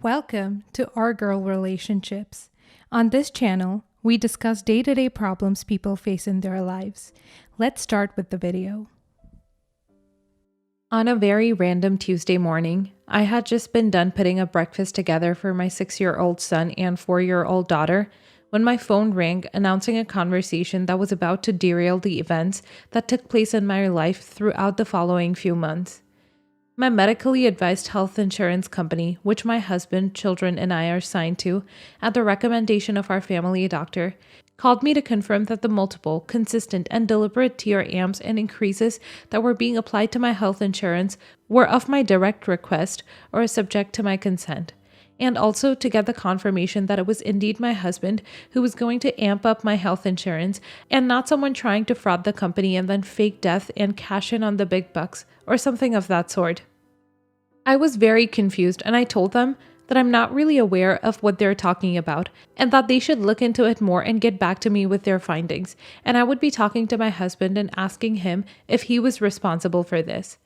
Welcome to Our Girl Relationships. On this channel, we discuss day-to-day problems people face in their lives. Let's start with the video. On a very random Tuesday morning, I had just been done putting a breakfast together for my 6-year-old son and 4-year-old daughter when my phone rang announcing a conversation that was about to derail the events that took place in my life throughout the following few months. My medically advised health insurance company, which my husband, children, and I are signed to, at the recommendation of our family doctor, called me to confirm that the multiple, consistent, and deliberate TRMs and increases that were being applied to my health insurance were of my direct request or subject to my consent, and also to get the confirmation that it was indeed my husband who was going to amp up my health insurance and not someone trying to fraud the company and then fake death and cash in on the big bucks or something of that sort. I was very confused and I told them that I'm not really aware of what they're talking about and that they should look into it more and get back to me with their findings, and I would be talking to my husband and asking him if he was responsible for this.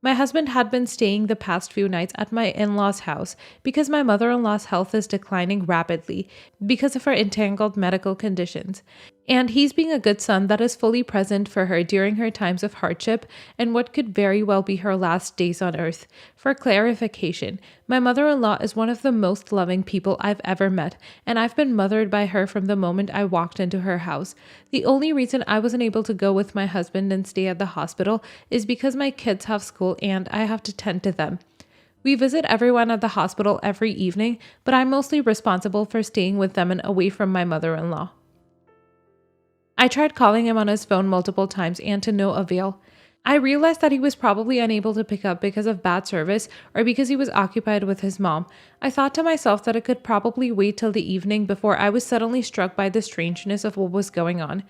My husband had been staying the past few nights at my in-laws' house because my mother-in-law's health is declining rapidly because of her entangled medical conditions. And he's being a good son that is fully present for her during her times of hardship and what could very well be her last days on earth. For clarification, my mother-in-law is one of the most loving people I've ever met, and I've been mothered by her from the moment I walked into her house. The only reason I wasn't able to go with my husband and stay at the hospital is because my kids have school and I have to tend to them. We visit everyone at the hospital every evening, but I'm mostly responsible for staying with them and away from my mother-in-law. I tried calling him on his phone multiple times and to no avail. I realized that he was probably unable to pick up because of bad service or because he was occupied with his mom. I thought to myself that it could probably wait till the evening before I was suddenly struck by the strangeness of what was going on.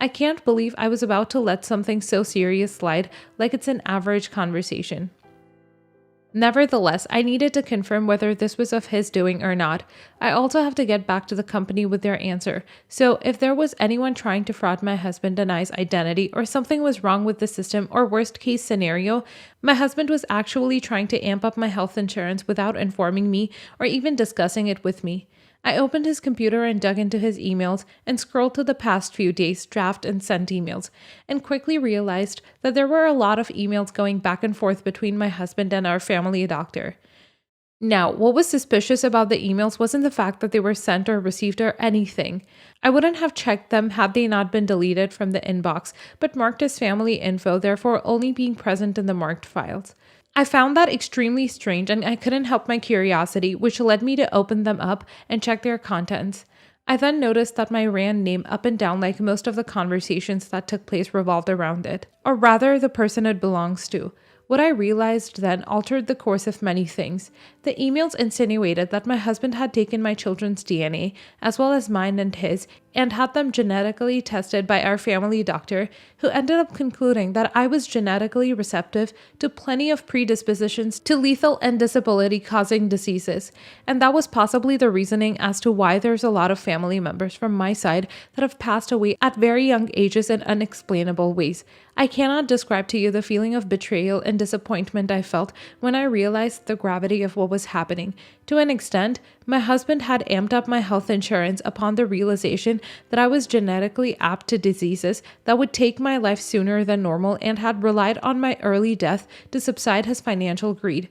I can't believe I was about to let something so serious slide like it's an average conversation. Nevertheless, I needed to confirm whether this was of his doing or not. I also have to get back to the company with their answer. So if there was anyone trying to fraud my husband and I's identity or something was wrong with the system or worst case scenario, my husband was actually trying to amp up my health insurance without informing me or even discussing it with me. I opened his computer and dug into his emails and scrolled to the past few days' draft and sent emails, and quickly realized that there were a lot of emails going back and forth between my husband and our family doctor. Now, what was suspicious about the emails wasn't the fact that they were sent or received or anything. I wouldn't have checked them had they not been deleted from the inbox, but marked as family info, therefore only being present in the marked files. I found that extremely strange and I couldn't help my curiosity, which led me to open them up and check their contents. I then noticed that my RAN name up and down like most of the conversations that took place revolved around it, or rather the person it belongs to. What I realized then altered the course of many things. The emails insinuated that my husband had taken my children's DNA, as well as mine and his, and had them genetically tested by our family doctor, who ended up concluding that I was genetically receptive to plenty of predispositions to lethal and disability-causing diseases. And that was possibly the reasoning as to why there's a lot of family members from my side that have passed away at very young ages in unexplainable ways. I cannot describe to you the feeling of betrayal and disappointment I felt when I realized the gravity of what was happening. To an extent, my husband had amped up my health insurance upon the realization that I was genetically apt to diseases that would take my life sooner than normal and had relied on my early death to subside his financial greed.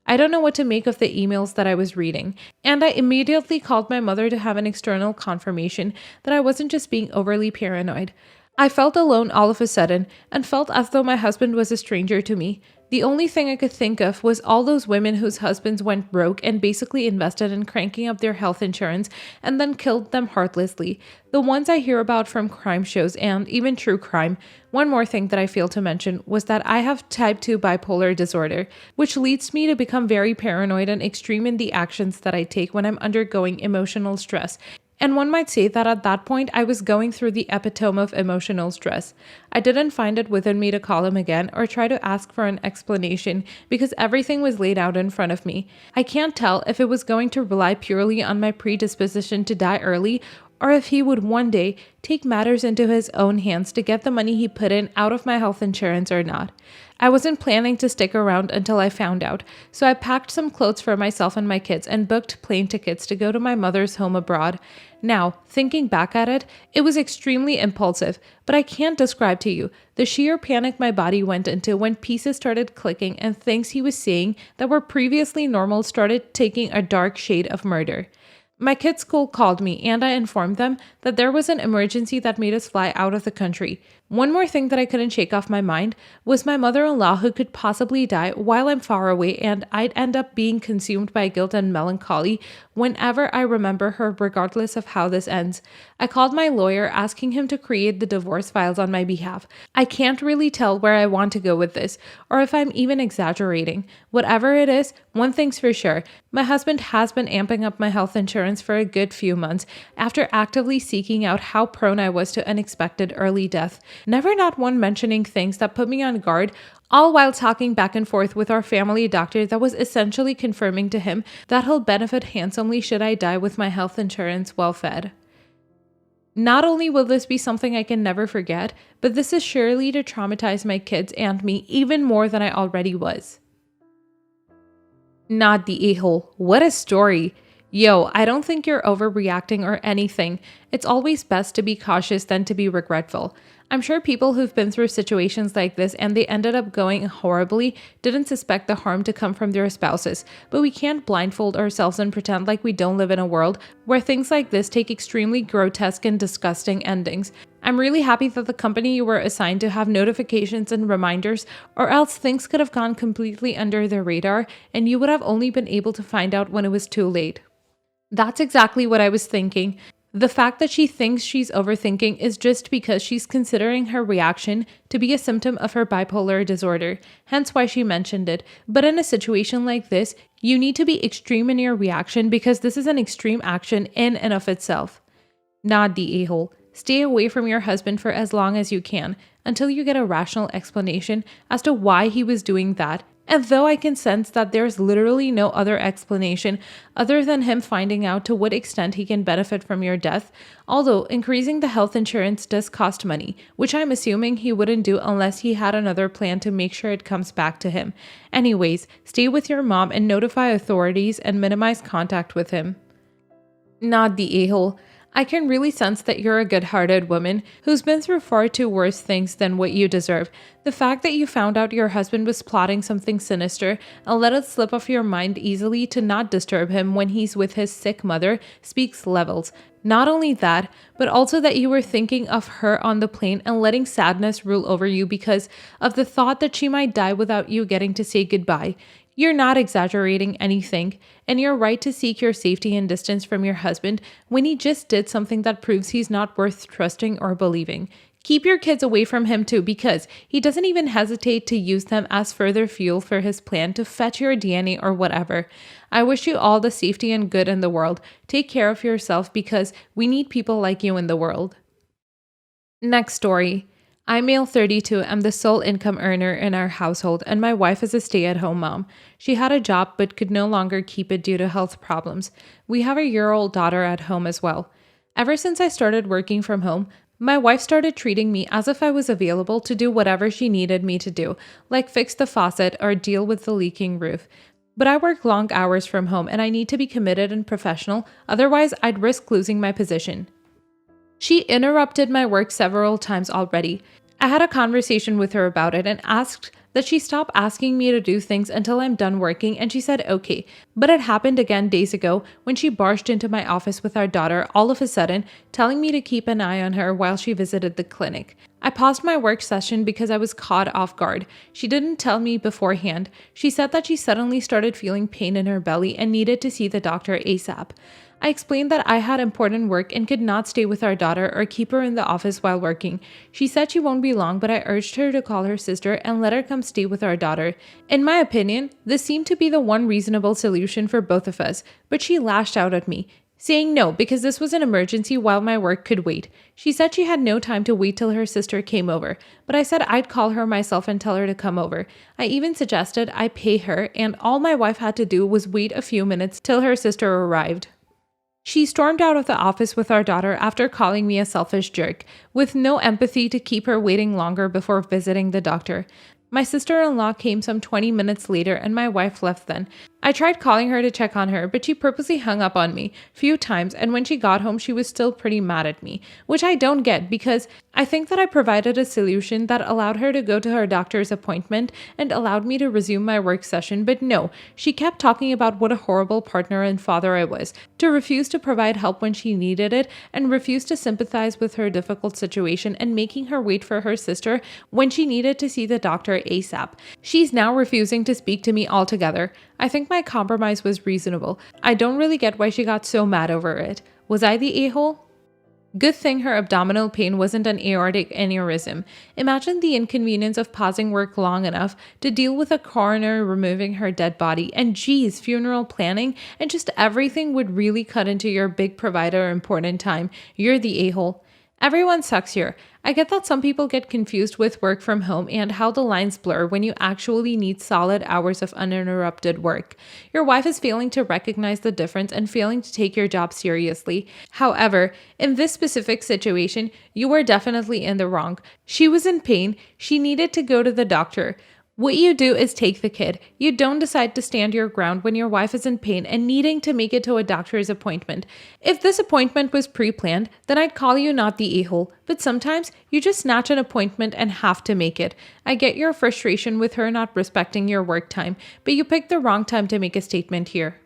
I don't know what to make of the emails that I was reading, and I immediately called my mother to have an external confirmation that I wasn't just being overly paranoid. I felt alone all of a sudden and felt as though my husband was a stranger to me. The only thing I could think of was all those women whose husbands went broke and basically invested in cranking up their health insurance and then killed them heartlessly. The ones I hear about from crime shows and even true crime. One more thing that I failed to mention was that I have type 2 bipolar disorder, which leads me to become very paranoid and extreme in the actions that I take when I'm undergoing emotional stress. And one might say that at that point, I was going through the epitome of emotional stress. I didn't find it within me to call him again or try to ask for an explanation because everything was laid out in front of me. I can't tell if it was going to rely purely on my predisposition to die early or if he would one day take matters into his own hands to get the money he put in out of my health insurance or not. I wasn't planning to stick around until I found out, so I packed some clothes for myself and my kids and booked plane tickets to go to my mother's home abroad. Now, thinking back at it, it was extremely impulsive, but I can't describe to you the sheer panic my body went into when pieces started clicking and things he was saying that were previously normal started taking a dark shade of murder. My kids' school called me and I informed them that there was an emergency that made us fly out of the country. One more thing that I couldn't shake off my mind was my mother-in-law who could possibly die while I'm far away, and I'd end up being consumed by guilt and melancholy whenever I remember her, regardless of how this ends. I called my lawyer asking him to create the divorce files on my behalf. I can't really tell where I want to go with this, or if I'm even exaggerating. Whatever it is, one thing's for sure. My husband has been amping up my health insurance for a good few months after actively seeking out how prone I was to unexpected early death. Never not one mentioning things that put me on guard, all while talking back and forth with our family doctor that was essentially confirming to him that he'll benefit handsomely should I die with my health insurance well fed. Not only will this be something I can never forget, but this is surely to traumatize my kids and me even more than I already was. Not the a-hole. What a story. Yo, I don't think you're overreacting or anything. It's always best to be cautious than to be regretful. I'm sure people who've been through situations like this and they ended up going horribly didn't suspect the harm to come from their spouses, but we can't blindfold ourselves and pretend like we don't live in a world where things like this take extremely grotesque and disgusting endings. I'm really happy that the company you were assigned to have notifications and reminders, or else things could have gone completely under their radar and you would have only been able to find out when it was too late. That's exactly what I was thinking. The fact that she thinks she's overthinking is just because she's considering her reaction to be a symptom of her bipolar disorder, hence why she mentioned it. But in a situation like this, you need to be extreme in your reaction because this is an extreme action in and of itself. Not the a-hole. Stay away from your husband for as long as you can, until you get a rational explanation as to why he was doing that. And though I can sense that there's literally no other explanation other than him finding out to what extent he can benefit from your death, although increasing the health insurance does cost money, which I'm assuming he wouldn't do unless he had another plan to make sure it comes back to him. Anyways, stay with your mom and notify authorities and minimize contact with him. Not the a-hole. I can really sense that you're a good-hearted woman who's been through far too worse things than what you deserve. The fact that you found out your husband was plotting something sinister and let it slip off your mind easily to not disturb him when he's with his sick mother speaks levels. Not only that, but also that you were thinking of her on the plane and letting sadness rule over you because of the thought that she might die without you getting to say goodbye. You're not exaggerating anything, and you're right to seek your safety and distance from your husband when he just did something that proves he's not worth trusting or believing. Keep your kids away from him too, because he doesn't even hesitate to use them as further fuel for his plan to fetch your DNA or whatever. I wish you all the safety and good in the world. Take care of yourself because we need people like you in the world. Next story. I'm male 32, I'm the sole income earner in our household, and my wife is a stay-at-home mom. She had a job but could no longer keep it due to health problems. We have a year-old daughter at home as well. Ever since I started working from home, my wife started treating me as if I was available to do whatever she needed me to do, like fix the faucet or deal with the leaking roof. But I work long hours from home and I need to be committed and professional, otherwise I'd risk losing my position. She interrupted my work several times already. I had a conversation with her about it and asked that she stop asking me to do things until I'm done working, and she said okay. But it happened again days ago when she barged into my office with our daughter all of a sudden, telling me to keep an eye on her while she visited the clinic. I paused my work session because I was caught off guard. She didn't tell me beforehand. She said that she suddenly started feeling pain in her belly and needed to see the doctor ASAP. I explained that I had important work and could not stay with our daughter or keep her in the office while working. She said she won't be long, but I urged her to call her sister and let her come stay with our daughter. In my opinion, this seemed to be the one reasonable solution for both of us, but she lashed out at me, saying no because this was an emergency while my work could wait. She said she had no time to wait till her sister came over, but I said I'd call her myself and tell her to come over. I even suggested I pay her, and all my wife had to do was wait a few minutes till her sister arrived. She stormed out of the office with our daughter after calling me a selfish jerk, with no empathy to keep her waiting longer before visiting the doctor. My sister-in-law came some 20 minutes later and my wife left then. I tried calling her to check on her, but she purposely hung up on me few times, and when she got home she was still pretty mad at me, which I don't get because I think that I provided a solution that allowed her to go to her doctor's appointment and allowed me to resume my work session, but no, she kept talking about what a horrible partner and father I was, to refuse to provide help when she needed it, and refuse to sympathize with her difficult situation and making her wait for her sister when she needed to see the doctor ASAP. She's now refusing to speak to me altogether. I think my compromise was reasonable. I don't really get why she got so mad over it. Was I the a-hole? Good thing her abdominal pain wasn't an aortic aneurysm. Imagine the inconvenience of pausing work long enough to deal with a coroner removing her dead body, and geez, funeral planning, and just everything would really cut into your big provider important time. You're the a-hole. Everyone sucks here. I get that some people get confused with work from home and how the lines blur when you actually need solid hours of uninterrupted work. Your wife is failing to recognize the difference and failing to take your job seriously. However, in this specific situation, you were definitely in the wrong. She was in pain. She needed to go to the doctor. What you do is take the kid. You don't decide to stand your ground when your wife is in pain and needing to make it to a doctor's appointment. If this appointment was pre-planned, then I'd call you not the a-hole, but sometimes you just snatch an appointment and have to make it. I get your frustration with her not respecting your work time, but you picked the wrong time to make a statement here.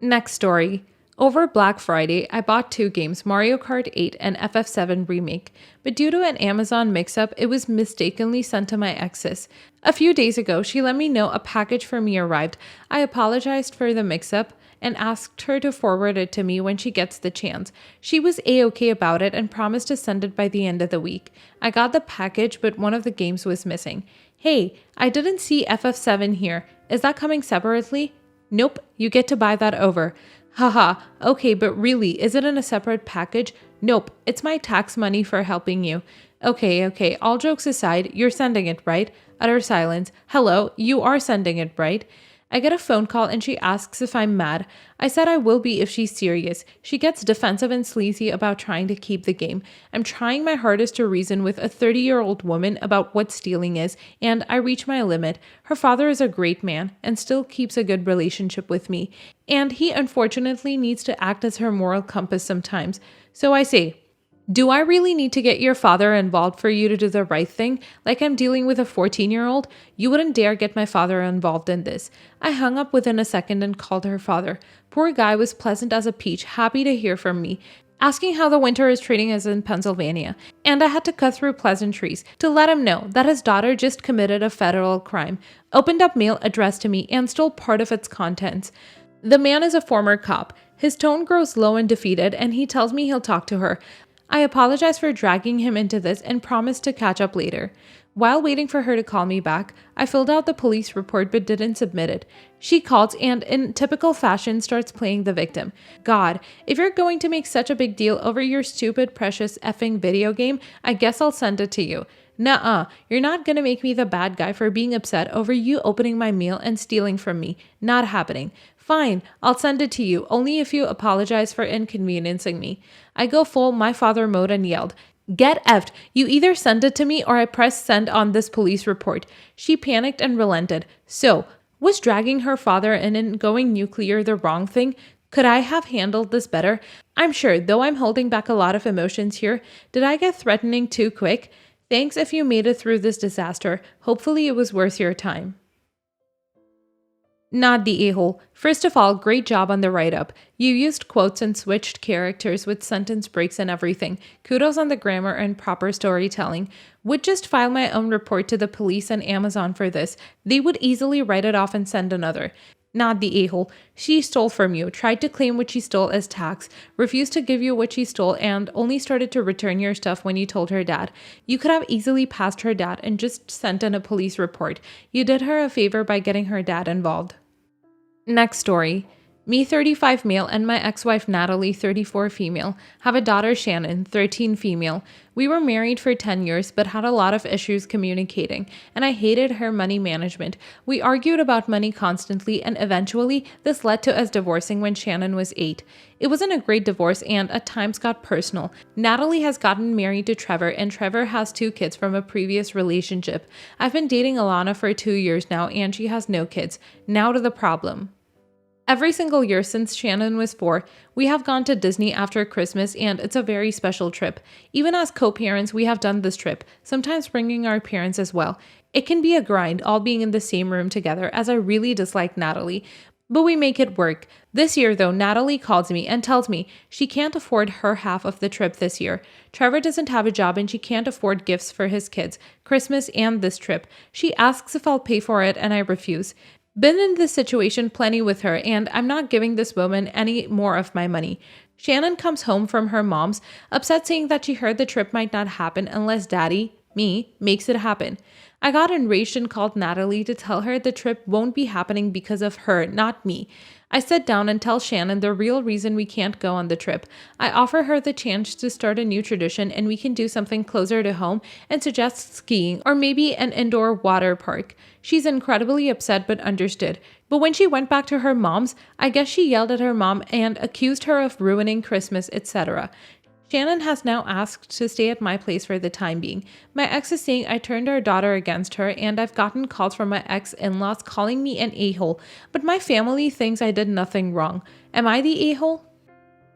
Next story. Over Black Friday, I bought 2 games, Mario Kart 8 and FF7 Remake, but due to an Amazon mix-up, it was mistakenly sent to my ex's. A few days ago, she let me know a package for me arrived. I apologized for the mix-up and asked her to forward it to me when she gets the chance. She was a-okay about it and promised to send it by the end of the week. I got the package, but one of the games was missing. Hey, I didn't see FF7 here. Is that coming separately? Nope, you get to buy that over. Haha, okay, but really, is it in a separate package? Nope, it's my tax money for helping you. Okay, all jokes aside, you're sending it, right? Utter silence. Hello, you are sending it, right? I get a phone call and she asks if I'm mad. I said I will be if she's serious. She gets defensive and sleazy about trying to keep the game. I'm trying my hardest to reason with a 30-year-old woman about what stealing is, and I reach my limit. Her father is a great man and still keeps a good relationship with me, and he unfortunately needs to act as her moral compass sometimes. So I say, do I really need to get your father involved for you to do the right thing? Like I'm dealing with a 14-year-old? You wouldn't dare get my father involved in this. I hung up within a second and called her father. Poor guy was pleasant as a peach, happy to hear from me, asking how the winter is treating us in Pennsylvania. And I had to cut through pleasantries to let him know that his daughter just committed a federal crime, opened up mail addressed to me, and stole part of its contents. The man is a former cop. His tone grows low and defeated, and he tells me he'll talk to her. I apologize for dragging him into this and promised to catch up later. While waiting for her to call me back, I filled out the police report but didn't submit it. She calls and, in typical fashion, starts playing the victim. God, if you're going to make such a big deal over your stupid, precious effing video game, I guess I'll send it to you. Nuh-uh, you're not gonna make me the bad guy for being upset over you opening my mail and stealing from me. Not happening. Fine, I'll send it to you, only if you apologize for inconveniencing me. I go full my father mode and yelled, "Get effed! You either send it to me or I press send on this police report." She panicked and relented. So, was dragging her father in and going nuclear the wrong thing? Could I have handled this better? I'm sure, though I'm holding back a lot of emotions here. Did I get threatening too quick? Thanks if you made it through this disaster. Hopefully it was worth your time. Not the a-hole. First of all, great job on the write-up. You used quotes and switched characters with sentence breaks and everything. Kudos on the grammar and proper storytelling. Would just file my own report to the police and Amazon for this. They would easily write it off and send another. Not the a-hole. She stole from you, tried to claim what she stole as tax, refused to give you what she stole, and only started to return your stuff when you told her dad. You could have easily passed her dad and just sent in a police report. You did her a favor by getting her dad involved. Next story. Me, 35 male, and my ex-wife Natalie, 34 female, have a daughter Shannon, 13 female. We were married for 10 years but had a lot of issues communicating, and I hated her money management. We argued about money constantly, and eventually this led to us divorcing when Shannon was 8. It wasn't a great divorce and at times got personal. Natalie has gotten married to Trevor, and Trevor has 2 kids from a previous relationship. I've been dating Alana for 2 years now and she has no kids. Now to the problem. Every single year since Shannon was 4, we have gone to Disney after Christmas, and it's a very special trip. Even as co-parents, we have done this trip, sometimes bringing our parents as well. It can be a grind, all being in the same room together, as I really dislike Natalie. But we make it work. This year, though, Natalie calls me and tells me she can't afford her half of the trip this year. Trevor doesn't have a job and she can't afford gifts for his kids, Christmas and this trip. She asks if I'll pay for it and I refuse. Been in this situation plenty with her, and I'm not giving this woman any more of my money. Shannon comes home from her mom's, upset, saying that she heard the trip might not happen unless daddy, me, makes it happen. I got enraged and called Natalie to tell her the trip won't be happening because of her, not me. I sit down and tell Shannon the real reason we can't go on the trip. I offer her the chance to start a new tradition and we can do something closer to home and suggest skiing or maybe an indoor water park. She's incredibly upset but understood. But when she went back to her mom's, I guess she yelled at her mom and accused her of ruining Christmas, etc. Shannon has now asked to stay at my place for the time being. My ex is saying I turned our daughter against her, and I've gotten calls from my ex-in-laws calling me an a-hole, but my family thinks I did nothing wrong. Am I the a-hole?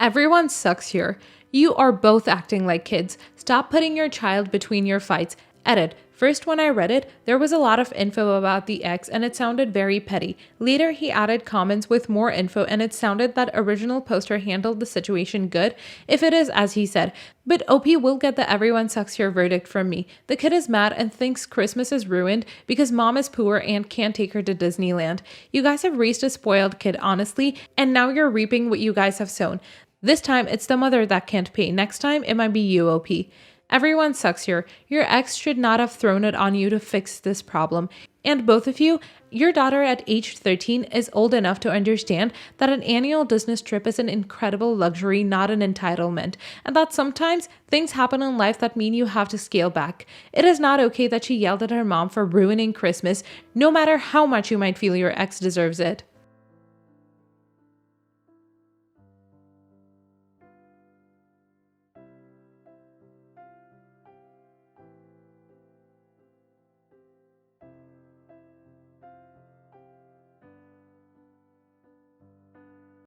Everyone sucks here. You are both acting like kids. Stop putting your child between your fights. Edit. First, when I read it, there was a lot of info about the ex and it sounded very petty. Later, he added comments with more info and it sounded that original poster handled the situation good, if it is as he said. But OP will get the everyone sucks here verdict from me. The kid is mad and thinks Christmas is ruined because mom is poor and can't take her to Disneyland. You guys have raised a spoiled kid, honestly, and now you're reaping what you guys have sown. This time, it's the mother that can't pay. Next time, it might be you, OP. Everyone sucks here. Your ex should not have thrown it on you to fix this problem. And both of you, your daughter at age 13 is old enough to understand that an annual Disney trip is an incredible luxury, not an entitlement, and that sometimes things happen in life that mean you have to scale back. It is not okay that she yelled at her mom for ruining Christmas, no matter how much you might feel your ex deserves it.